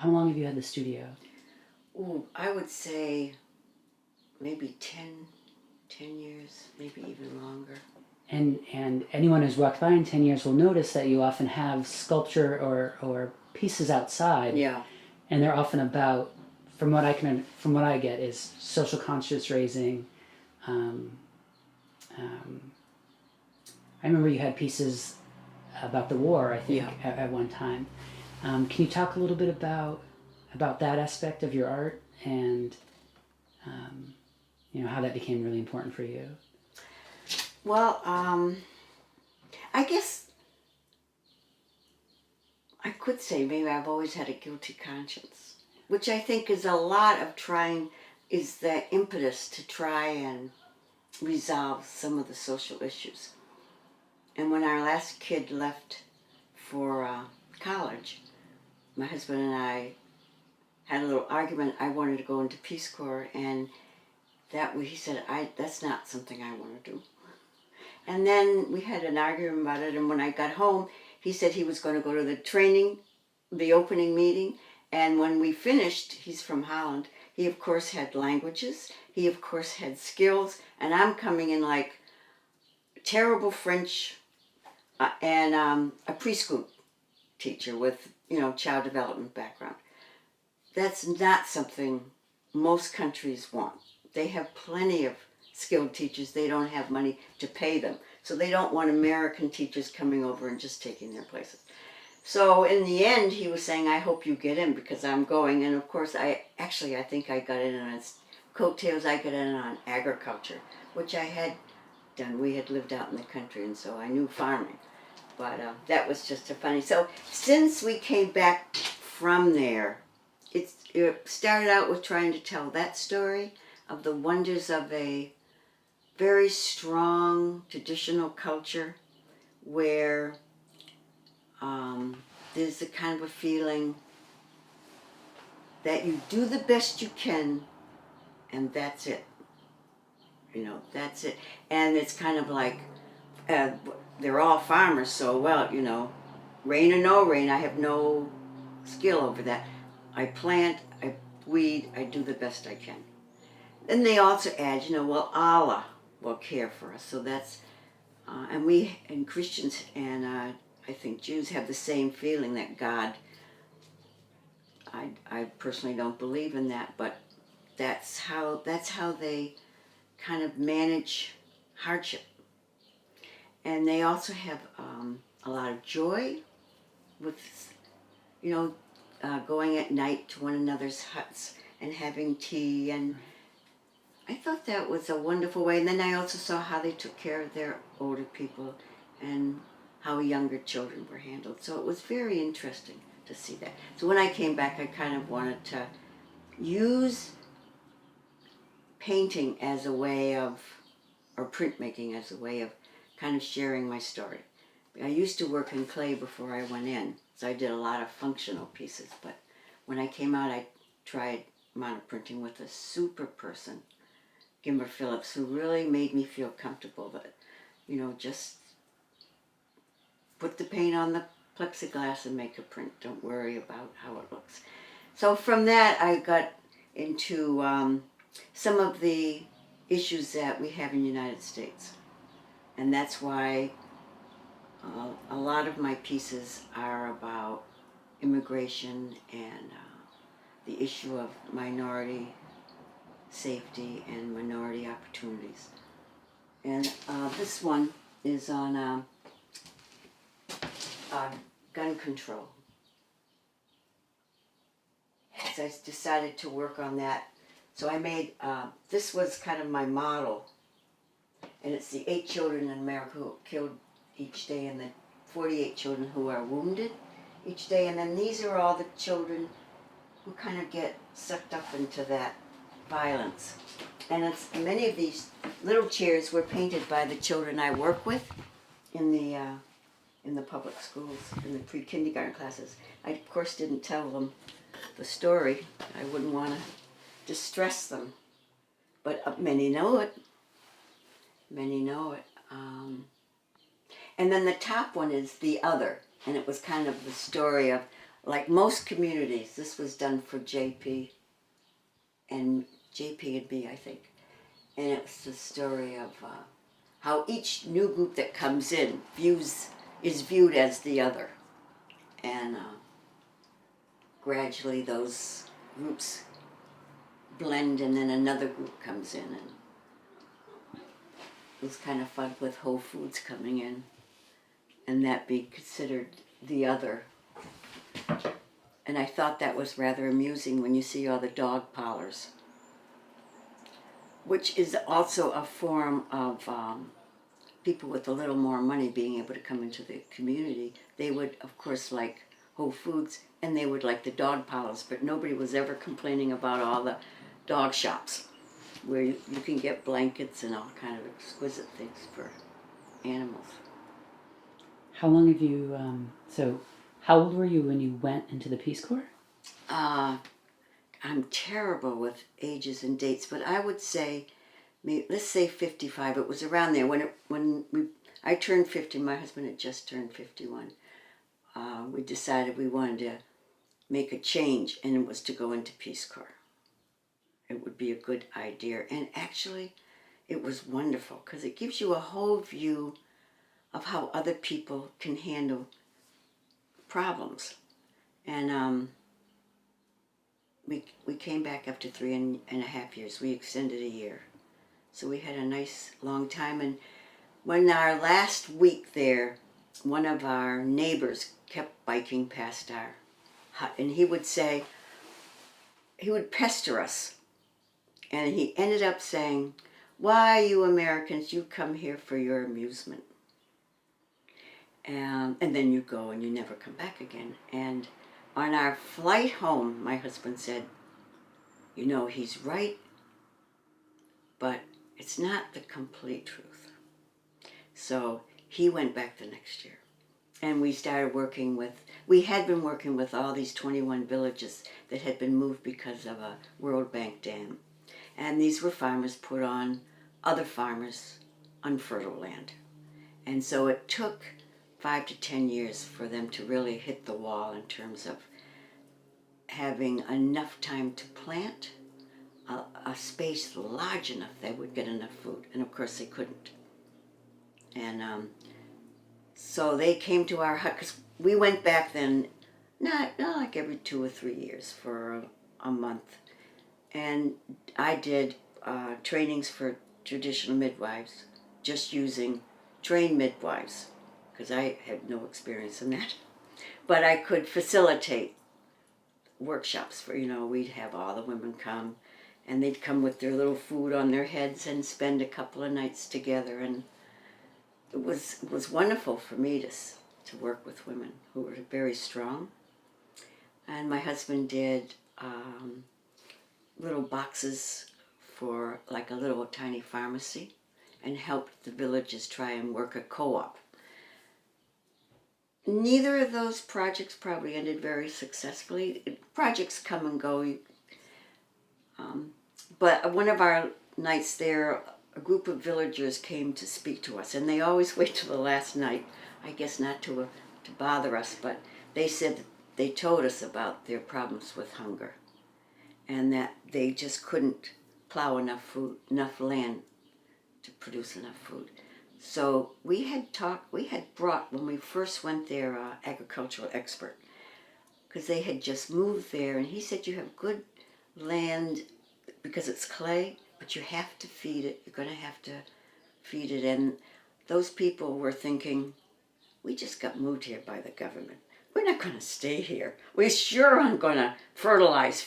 How long have you had the studio? Ooh, I would say maybe 10 years, maybe even longer. And anyone who's walked by in 10 years will notice that you often have sculpture or pieces outside. Yeah. And they're often about, from what I get, is social conscious raising. Um, um, I remember you had pieces about the war, I think, Yeah. at one time. Can you talk a little bit about that aspect of your art and how that became really important for you? Well, I guess I could say maybe I've always had a guilty conscience, which I think is a lot of is the impetus to try and resolve some of the social issues. And when our last kid left for college, my husband and I had a little argument. I wanted to go into Peace Corps, and he said, that's not something I want to do. And then we had an argument about it, and when I got home, he said he was going to go to the opening meeting, and when we finished, he's from Holland, he of course had languages, he of course had skills, and I'm coming in like terrible French and a preschool teacher with, child development background. That's not something most countries want. They have plenty of skilled teachers. They don't have money to pay them. So they don't want American teachers coming over and just taking their places. So in the end, he was saying, I hope you get in because I'm going. And of course, I think I got in on his coattails. I got in on agriculture, which I had done. We had lived out in the country, and so I knew farming. But that was just a funny. So since we came back from there, it started out with trying to tell that story of the wonders of a very strong traditional culture where there's a kind of a feeling that you do the best you can and that's it. That's it. And it's kind of like they're all farmers, so rain or no rain, I have no skill over that. I plant, I weed, I do the best I can. And they also add, Allah will care for us. So that's, and Christians and I think Jews have the same feeling that God, I personally don't believe in that, but that's how they kind of manage hardship. And they also have a lot of joy with, going at night to one another's huts and having tea. And I thought that was a wonderful way. And then I also saw how they took care of their older people and how younger children were handled. So it was very interesting to see that. So when I came back, I kind of wanted to use painting as a way of, or printmaking as a way of kind of sharing my story. I used to work in clay before I went in, so I did a lot of functional pieces. But when I came out, I tried monoprinting with a super person, Gimber Phillips, who really made me feel comfortable that, just put the paint on the plexiglass and make a print. Don't worry about how it looks. So from that, I got into some of the issues that we have in the United States. And that's why a lot of my pieces are about immigration and the issue of minority safety and minority opportunities. And this one is on gun control. So I decided to work on that. So I made, this was kind of my model. And it's the 8 children in America who are killed each day and the 48 children who are wounded each day. And then these are all the children who kind of get sucked up into that violence. And many of these little chairs were painted by the children I work with in the public schools, in the pre-kindergarten classes. I, of course, didn't tell them the story. I wouldn't want to distress them. But many know it. Many know it. And then the top one is The Other. And it was kind of the story of like most communities, this was done for JP and me, I think. And it was the story of how each new group that comes in is viewed as the other. And gradually those groups blend, and then another group comes in. And it was kind of fun with Whole Foods coming in and that being considered the other. And I thought that was rather amusing when you see all the dog parlors, which is also a form of people with a little more money being able to come into the community. They would, of course, like Whole Foods, and they would like the dog parlors, but nobody was ever complaining about all the dog shops where you can get blankets and all kind of exquisite things for animals. How long have you, how old were you when you went into the Peace Corps? I'm terrible with ages and dates, but I would say, let's say 55. It was around there I turned 50. My husband had just turned 51. We decided we wanted to make a change, and it was to go into Peace Corps. It would be a good idea, and actually, it was wonderful because it gives you a whole view of how other people can handle problems, and we came back after 3.5 years. We extended a year. So we had a nice long time. And when our last week there, one of our neighbors kept biking past our hut. And he would pester us. And he ended up saying, "Why, you Americans, you come here for your amusement. And then you go and you never come back again." And on our flight home, my husband said, he's right, but it's not the complete truth. So he went back the next year. And we started we had been working with all these 21 villages that had been moved because of a World Bank dam. And these were farmers put on other farmers' unfertile land. And so it took 5 to 10 years for them to really hit the wall in terms of having enough time to plant a space large enough they would get enough food. And of course they couldn't. And so they came to our hut, because we went back then, not like every 2 or 3 years, for a month. And I did trainings for traditional midwives, just using trained midwives, because I had no experience in that. But I could facilitate workshops for, we'd have all the women come, and they'd come with their little food on their heads and spend a couple of nights together. And it was wonderful for me to work with women who were very strong. And my husband did little boxes for like a little tiny pharmacy, and helped the villages try and work a co-op. Neither of those projects probably ended very successfully. Projects come and go. But one of our nights there, a group of villagers came to speak to us, and they always wait till the last night, I guess not to bother us, but they said that they told us about their problems with hunger, and that they just couldn't plow enough land to produce enough food. So we had brought, when we first went there, an agricultural expert, because they had just moved there, and he said, "You have good land because it's clay, but you have to feed it. You're going to have to feed it." And those people were thinking, "We just got moved here by the government. We're not going to stay here. We sure aren't going to fertilize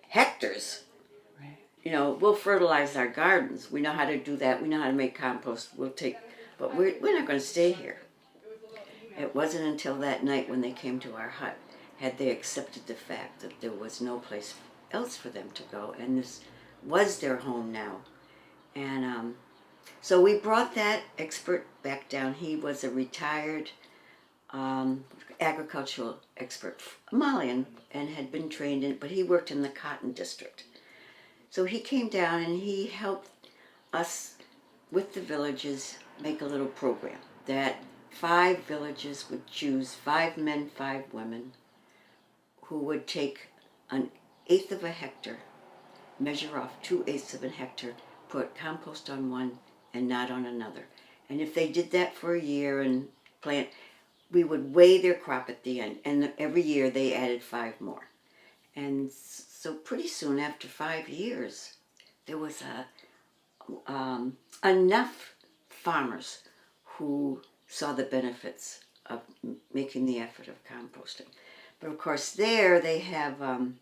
hectares. Right. We'll fertilize our gardens. We know how to do that. We know how to make compost. But we're not going to stay here." It wasn't until that night when they came to our hut had they accepted the fact that there was no place else for them to go, and this was their home now. And so we brought that expert back down. He was a retired agricultural expert, Malian, and had been trained in, but he worked in the cotton district. So he came down and he helped us with the villages make a little program that 5 villages would choose 5 men, 5 women, who would take an eighth of a hectare, measure off 2/8 of a hectare, put compost on one and not on another. And if they did that for a year and plant, we would weigh their crop at the end. And every year they added 5 more. And so pretty soon after 5 years, there was enough farmers who saw the benefits of making the effort of composting. But of course there they have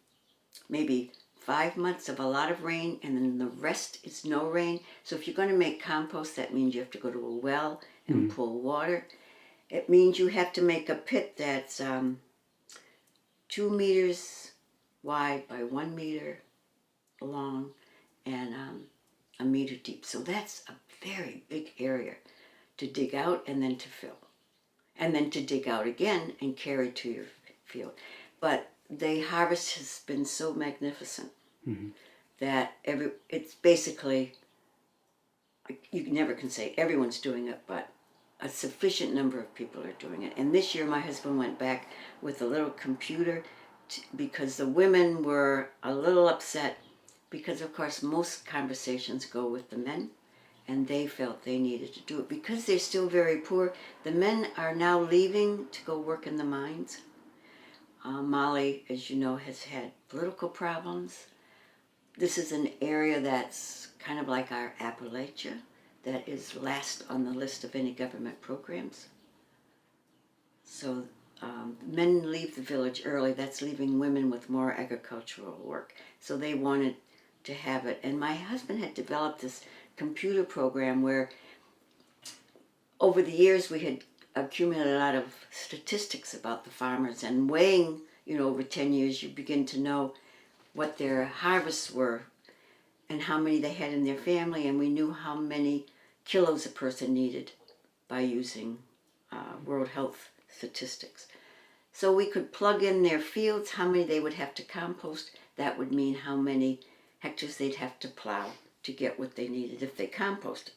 maybe 5 months of a lot of rain, and then the rest is no rain. So if you're going to make compost, that means you have to go to a well and pull water. It means you have to make a pit that's 2 meters wide by 1 meter long and 1 meter deep. So that's a very big area to dig out and then to fill. And then to dig out again and carry to your field. But the harvest has been so magnificent that it's basically, you never can say everyone's doing it, but a sufficient number of people are doing it. And this year my husband went back with a little computer because the women were a little upset because of course most conversations go with the men, and they felt they needed to do it because they're still very poor. The men are now leaving to go work in the mines. Molly, as you know, has had political problems. This is an area that's kind of like our Appalachia, that is last on the list of any government programs. So men leave the village early. That's leaving women with more agricultural work. So they wanted to have it. And my husband had developed this computer program where over the years we had accumulated a lot of statistics about the farmers, and weighing, over 10 years you begin to know what their harvests were and how many they had in their family, and we knew how many kilos a person needed by using World Health statistics. So we could plug in their fields, how many they would have to compost. That would mean how many hectares they'd have to plow to get what they needed if they composted.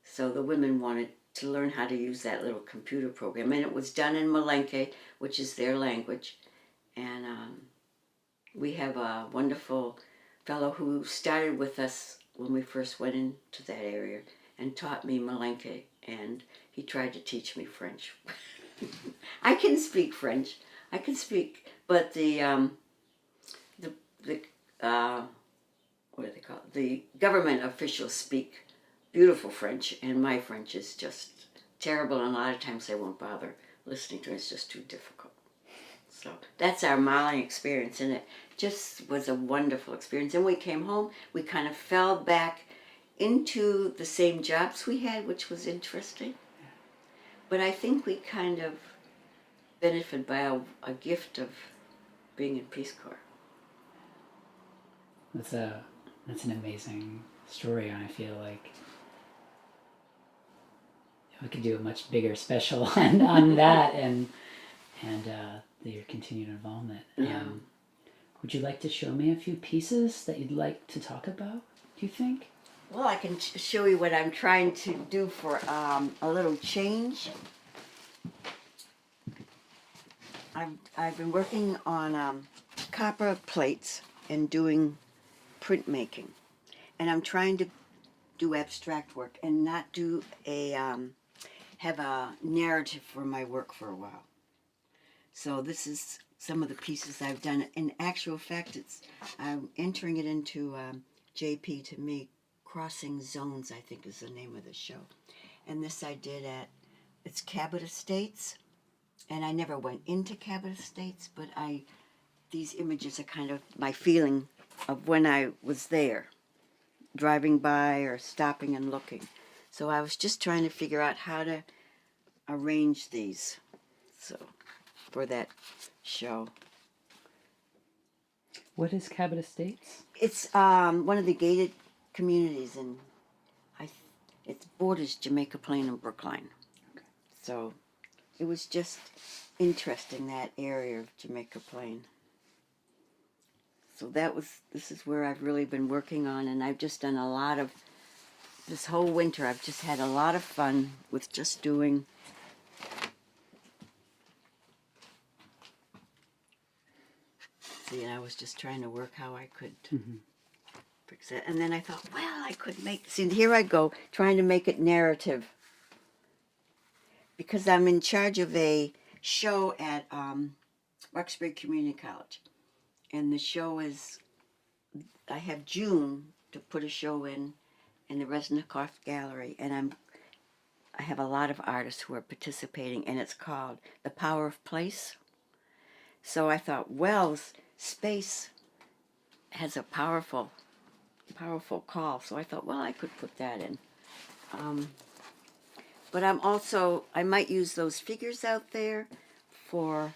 So the women wanted to learn how to use that little computer program, and it was done in Malenke, which is their language. And we have a wonderful fellow who started with us when we first went into that area and taught me Malenke, and he tried to teach me French. I can speak French. I can speak, but what do they call it? The government officials speak beautiful French, and my French is just terrible, and a lot of times I won't bother listening to it. It's just too difficult. So that's our Mali experience, and it just was a wonderful experience. And we came home, we kind of fell back into the same jobs we had, which was interesting. But I think we kind of benefited by a gift of being in Peace Corps. That's an amazing story, and I feel like we could do a much bigger special on that and your continued involvement. Yeah. Would you like to show me a few pieces that you'd like to talk about, do you think? Well, I can show you what I'm trying to do for a little change. I've been working on copper plates and doing printmaking, and I'm trying to do abstract work and not do have a narrative for my work for a while. So this is some of the pieces I've done. In actual fact, I'm entering it into JP to me. Crossing Zones, I think, is the name of the show. And this I did it's Cabot Estates, and I never went into Cabot Estates, but these images are kind of my feeling of when I was there, driving by or stopping and looking. So I was just trying to figure out how to arrange these for that show. What is Cabot Estates? It's one of the gated communities, and it borders Jamaica Plain and Brookline. Okay. So it was just interesting, that area of Jamaica Plain. So this is where I've really been working on, and I've just done this whole winter I've just had a lot of fun with just doing was just trying to work how I could fix it. And then I thought, well, I could see, here I go, trying to make it narrative. Because I'm in charge of a show at Roxbury Community College. And the show is, I have June to put a show in the Resnicoff Gallery. And I have a lot of artists who are participating, and it's called The Power of Place. So I thought, well, space has a powerful call. So I thought, well, I could put that in. But I might use those figures out there for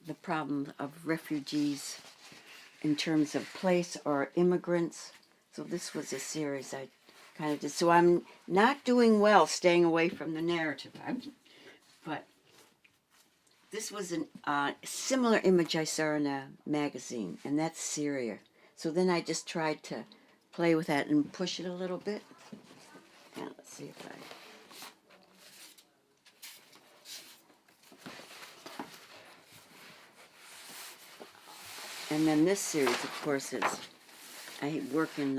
the problem of refugees in terms of place or immigrants. So this was a series I kind of did. So I'm not doing well staying away from the narrative. But this was a similar image I saw in a magazine, and that's Syria. So then I just tried to play with that and push it a little bit. And let's see if And then this series, of course, is I work in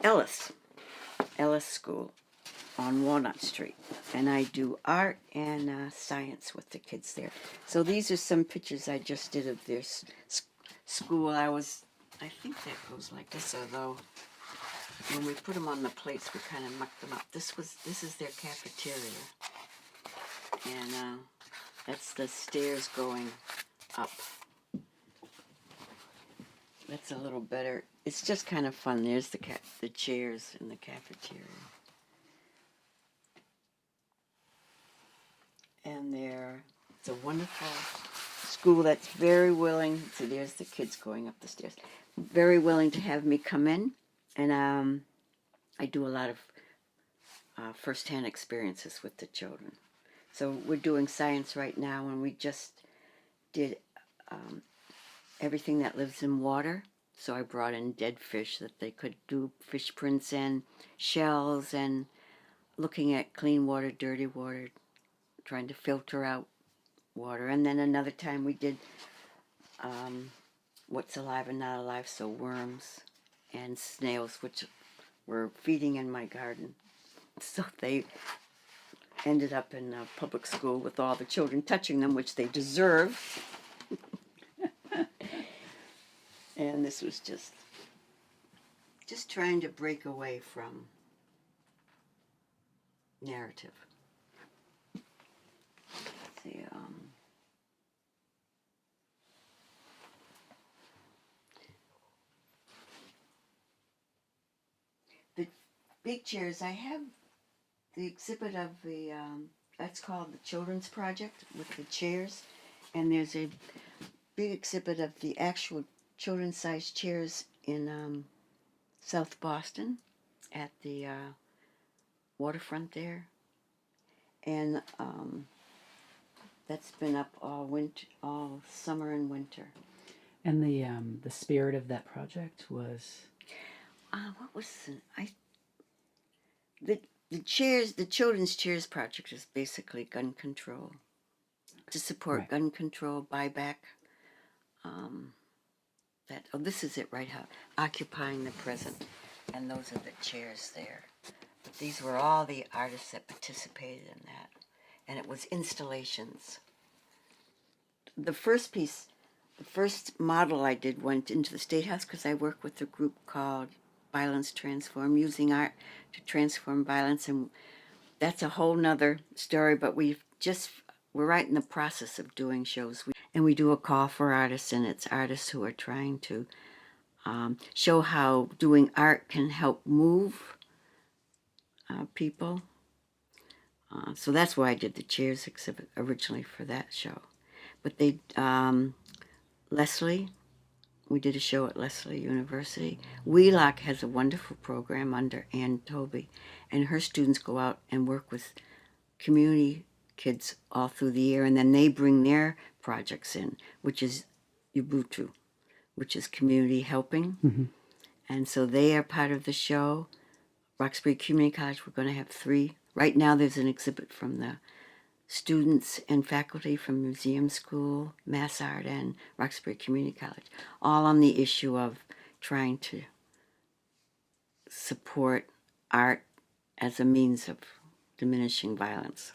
Ellis School on Walnut Street, and I do art and science with the kids there. So these are some pictures I just did of this school. I think that goes like this, although when we put them on the plates, we kind of muck them up. This is their cafeteria, and that's the stairs going up. That's a little better. It's just kind of fun. There's the chairs in the cafeteria, and it's a wonderful school that's very willing. So there's the kids going up the stairs. Very willing to have me come in. And I do a lot of first-hand experiences with the children. So we're doing science right now, and we just did everything that lives in water. So I brought in dead fish that they could do fish prints and shells, and looking at clean water, dirty water, trying to filter out water. And then another time we did what's alive and not alive, so worms and snails, which were feeding in my garden. So they ended up in a public school with all the children touching them, which they deserve. And this was just trying to break away from narrative. Let's see, the big chairs, I have the exhibit of that's called the Children's Project with the chairs, and there's a big exhibit of the actual children's-sized chairs in South Boston at the waterfront there, and that's been up all summer and winter. And the spirit of that project was what was the chairs? The Children's Chairs Project is basically gun control, to support gun control, buyback. This is it right now, occupying the present, and those are the chairs there. But these were all the artists that participated in that, and it was installations. The first model I did went into the State House because I work with a group called Violence Transform, using art to transform violence, and that's a whole nother story, but we're right in the process of doing shows. And we do a call for artists, and it's artists who are trying to show how doing art can help move people. So that's why I did the chairs exhibit originally for that show. But Leslie, we did a show at Leslie University. Wheelock has a wonderful program under Ann Toby, and her students go out and work with community kids all through the year, and then they bring their projects in, which is Ubuntu, which is community helping. Mm-hmm. And so they are part of the show. Roxbury Community College, we're going to have 3. Right now there's an exhibit from the students and faculty from Museum School, Mass Art, and Roxbury Community College, all on the issue of trying to support art as a means of diminishing violence.